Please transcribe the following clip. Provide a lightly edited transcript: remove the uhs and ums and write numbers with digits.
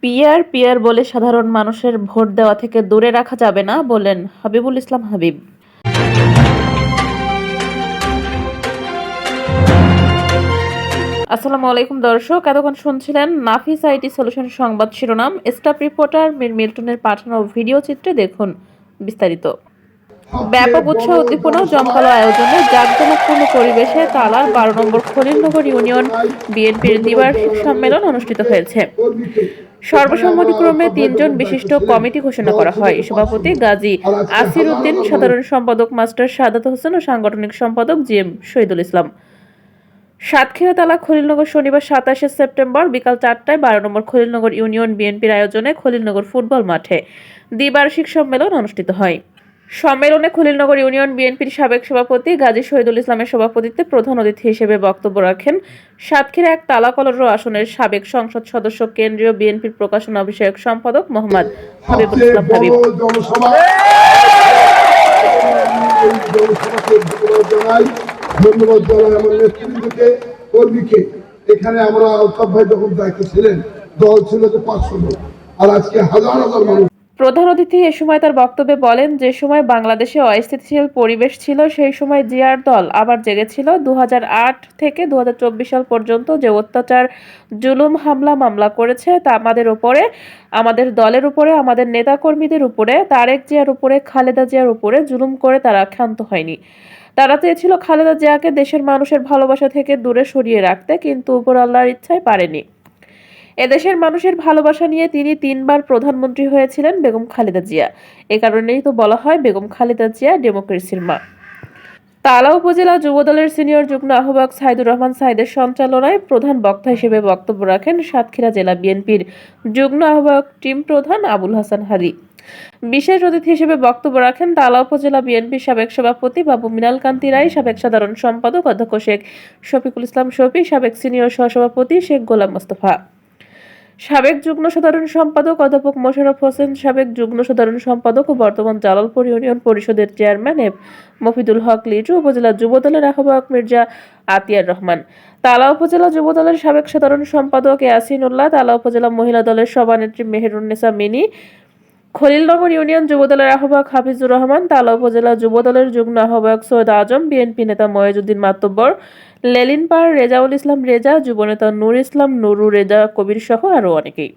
Peer peer বলে সাধারণ মানুষের ভোট দেওয়া থেকে দূরে রাখা যাবে না, বললেন হাবিবুল ইসলাম হাবিব। আসসালামু আলাইকুম দর্শক, এতক্ষণ শুনছিলেন নাফিস আইটি সলিউশন সংবাদ শিরোনাম। স্টাফ রিপোর্টার মীর মিল্টনের পাঠানো ভিডিও চিত্রে দেখুন বিস্তারিত। ব্যাপক উৎসাহ উদ্দীপনা জমকালো আয়োজনে জাঁকজমকপূর্ণ পরিবেশে তালার 12 নম্বর খলিলনগর ইউনিয়ন বিএনপির দ্বিবার্ষিক সম্মেলন অনুষ্ঠিত হয়েছে। সর্বসম্মতিক্রমে 3 জন বিশিষ্ট কমিটি ঘোষণা করা হয়। সভাপতি গাজী আসির উদ্দিন, সাধারণ সম্পাদক মাস্টার সাদাত হোসেন ও সাংগঠনিক সম্পাদক জিএম শহীদুল ইসলাম। সাতক্ষীরা তালা খলিলনগর শনিবার 27 সেপ্টেম্বর বিকাল 4টায় 12 নম্বর খলিলনগর ইউনিয়ন বিএনপির আয়োজনে খলিলনগর ফুটবল মাঠে দ্বিবার্ষিক সম্মেলন অনুষ্ঠিত হয়। সম্মেলনে খলিলনগর ইউনিয়ন বিএনপির সাবেক সভাপতি গাজী শহীদুল ইসলামের সভাপতিত্বে প্রধান অতিথি হিসেবে বক্তব্য রাখেন সাতক্ষীরা 1 তালাকলর আসনের সাবেক সংসদ সদস্য, কেন্দ্রীয় বিএনপির প্রকাশনা বিষয়ক সম্পাদক মোহাম্মদ হাবিবুল ইসলাম হাবিব। ধন্যবাদ জানাই আমার নেতৃবৃন্দকে, কর্মীকে। এখানে আমরা আলতাফ ভাই যখন দায়িত্ব ছিলেন, দল ছিল তো 500 লোক, আর আজকে হাজার হাজার মানুষ। প্রধান অতিথি এ সময় তার বক্তব্যে বলেন, যে সময় বাংলাদেশে অস্থিতিশীল পরিবেশ ছিল সেই সময় জিয়ার দল আবার জেগেছিল। 2008 থেকে 2024 সাল পর্যন্ত যে অত্যাচার, জুলুম, হামলা মামলা করেছে তা আমাদের উপরে, আমাদের দলের উপরে, আমাদের নেতাকর্মীদের উপরে, তারেক জিয়ার উপরে, খালেদা জিয়ার উপরে জুলুম করে তারা ক্ষান্ত হয়নি। তারা চেয়েছিল খালেদা জিয়াকে দেশের মানুষের ভালোবাসা থেকে দূরে সরিয়ে রাখতে, কিন্তু উপর আল্লাহর ইচ্ছায় পারেনি। এদেশের মানুষের ভালোবাসা নিয়ে তিনি 3 বার প্রধানমন্ত্রী হয়েছিলেন বেগম খালেদা জিয়া। এ কারণেই তো বলা হয় বেগম খালেদা জিয়া ডেমোক্রেসির মা। তালা উপজেলা যুবদলের সিনিয়র যুগ্ম আহ্বায়ক সাইদুর রহমান সাইদের সঞ্চালনায় প্রধান বক্তা হিসেবে বক্তব্য রাখেন সাতক্ষীরা জেলা বিএনপির যুগ্ম আহ্বায়ক টিম প্রধান আবুল হাসান হাদি। বিশেষ অতিথি হিসেবে বক্তব্য রাখেন তালা উপজেলা বিএনপির সাবেক সভাপতি বাবু মৃণাল কান্তি রায়, সাবেক সাধারণ সম্পাদক অধ্যক্ষ শেখ শফিকুল ইসলাম শফি, সাবেক সিনিয়র সহসভাপতি শেখ গোলাম মোস্তফা, সাবেক যুগ্ম সাধারণ সম্পাদক অধ্যাপক মোশাররফ হোসেন, সাবেক যুগ্ম সাধারণ সম্পাদক ও বর্তমান জালালপুর ইউনিয়ন পরিষদের চেয়ারম্যান মফিদুল হক লিটু, উপজেলা যুবদলের আহ্বায়ক মির্জা আতিয়ার রহমান, তালা উপজেলা যুবদলের সাবেক সাধারণ সম্পাদক ইয়াসিন উল্লাহ, তালা উপজেলা মহিলা দলের সভানেত্রী মেহেরুন্নেসা মিনি, খলিলনগর ইউনিয়ন যুবদলের আহ্বায়ক হাফিজুর রহমান, তালা উপজেলা যুবদলের যুগ্ম আহ্বায়ক সৈয়দ আজম, বিএনপি নেতা ময়েজউদ্দিন মাতব্বর, লেলিনপাড় রেজাউল ইসলাম রেজা, যুবনেতা নূর ইসলাম নুরু, রেজা কবির সহ আরও অনেকেই।